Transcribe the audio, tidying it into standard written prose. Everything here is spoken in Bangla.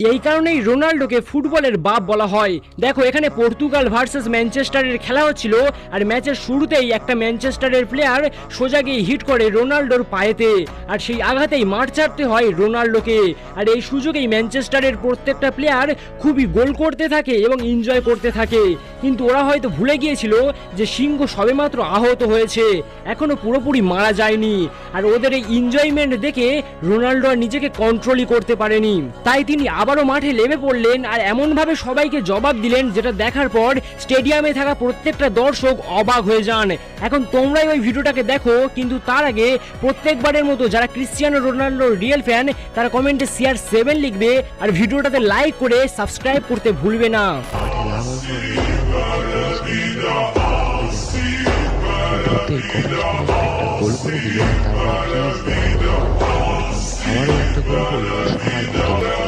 এই কারণেই রোনাল্ডোকে ফুটবলের বাপ বলা হয়। দেখো এখানে পর্তুগাল ভার্সেস ম্যানচেস্টারের খেলা হচ্ছিল, আর ম্যাচের শুরুতেই একটা ম্যানচেস্টারের প্লেয়ার সোজা গিয়ে হিট করে রোনাল্ডোর পায়েতে, আর সেই আঘাতেই মাঠ ছাড়তে হয় রোনাল্ডোকে। আর এই সুযোগেই ম্যানচেস্টারের প্রত্যেকটা প্লেয়ার খুবই গোল করতে থাকে এবং এনজয় করতে থাকে, কিন্তু ওরা হয়তো ভুলে গিয়েছিল যে সিংহ সবেমাত্র আহত হয়েছে, এখনো পুরোপুরি মারা যায়নি। আর ওদের এই এনজয়মেন্ট দেখে রোনাল্ডো আর নিজেকে কন্ট্রোলই করতে পারেনি, তাই তিনি আবারও মাঠে নেমে পড়লেন আর এমনভাবে সবাইকে জবাব দিলেন যেটা দেখার পর স্টেডিয়ামে থাকা প্রত্যেকটা দর্শক অবাক হয়ে যান। এখন তোমরাই ওই ভিডিওটাকে দেখো, কিন্তু তার আগে প্রত্যেকবারের মতো যারা ক্রিশ্চিয়ানো রোনাল্ডোর রিয়েল ফ্যান তারা কমেন্টে CR7 লিখবে, আর ভিডিওটাতে লাইক করে সাবস্ক্রাইব করতে ভুলবে না। গোল করে দিলেন, তারপর আমারও একটা গোল করলো।